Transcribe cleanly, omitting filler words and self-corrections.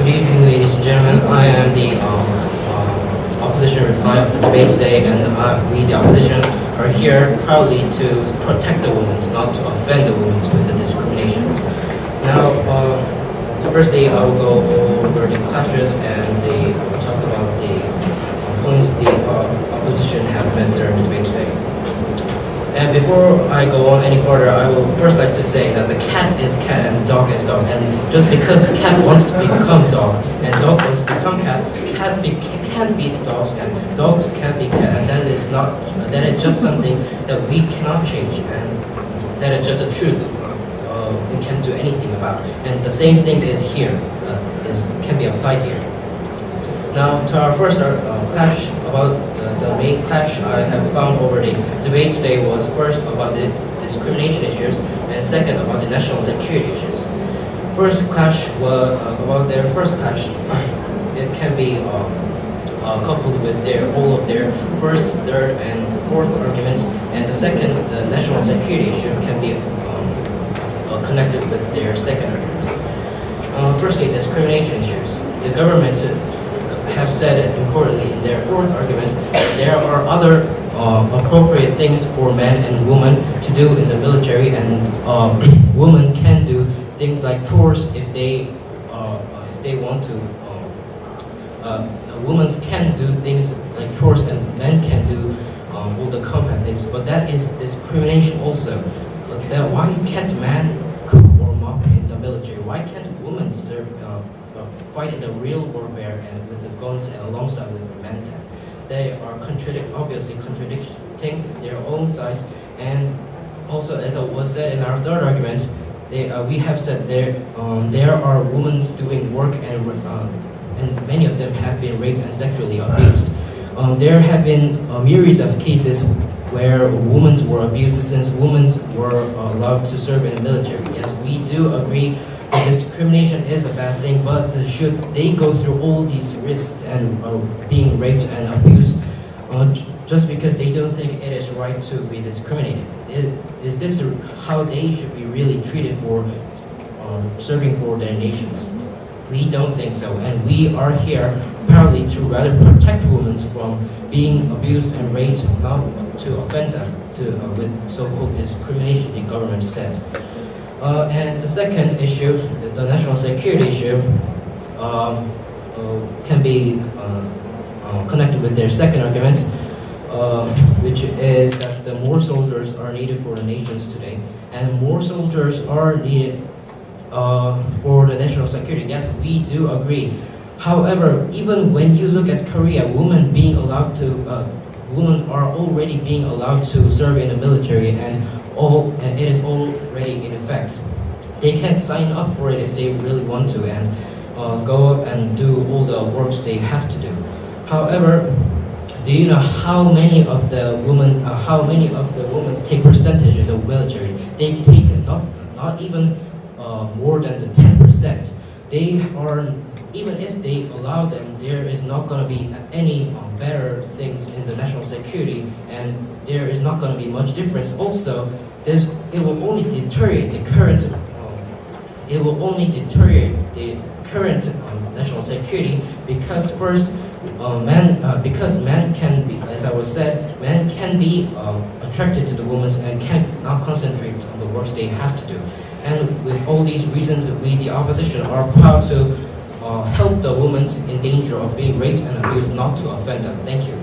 evening, ladies and gentlemen. I am the opposition reply of the debate today, and we, the opposition, are here proudly to protect the women, not to offend the women with the discriminations. Now, firstly, I will go over the clashes and talk about the points the opposition have missed during the debate today. And before I go on any further, I will first like to say that the cat is cat and dog is dog. And just because cat wants to become dog and dog wants to become cat, can't be dogs and dogs can't be cat. And that is just something that we cannot change. And that is just the truth. We can't do anything about. And the same thing is here, can be applied here. Now, to our first clash about the main clash I have found over the debate today was first about the discrimination issues and second about the national security issues. First clash was about their first clash. It can be coupled with all of their first, third, and fourth arguments, and the second, the national security issue, can be connected with their second argument. Firstly, discrimination issues. The government have said it importantly in their fourth argument, there are other appropriate things for men and women to do in the military, and women can do things like chores if they want to. Women can do things like chores and men can do all the combat things, but that is discrimination also. That why can't man cook or mop in the military? Why can't women fight in the real warfare and with the guns and alongside with the men? They are obviously contradicting their own sides, and also, as was said in our third argument, we have said there are women doing work and many of them have been raped and sexually abused. There have been myriads of cases where women were abused since women were allowed to serve in the military. Yes, we do agree that discrimination is a bad thing, but should they go through all these risks and being raped and abused just because they don't think it is right to be discriminated? Is this how they should be really treated for serving for their nations? We don't think so, and we are here proudly to rather protect women from being abused and raped, not to offend them with so-called discrimination the government says. And the second issue, the national security issue, can be connected with their second argument, which is that the more soldiers are needed for the nations today, and more soldiers are needed for the national security. Yes, we do agree. However, even when you look at Korea, women are already being allowed to serve in the military, and it is already in effect. They can sign up for it if they really want to and go and do all the works they have to do. However, do you know how many of the women take percentage in the military? They take not even more than the 10%. They are, even if they allow them, there is not going to be any better things in the national security, and there is not going to be much difference. Also, it will only deteriorate the current. It will only deteriorate the current national security because first, because men can be, as I was said, men can be attracted to the women and cannot concentrate on the works they have to do. And with all these reasons, we, the opposition, are proud to help the women in danger of being raped and abused, not to offend them. Thank you.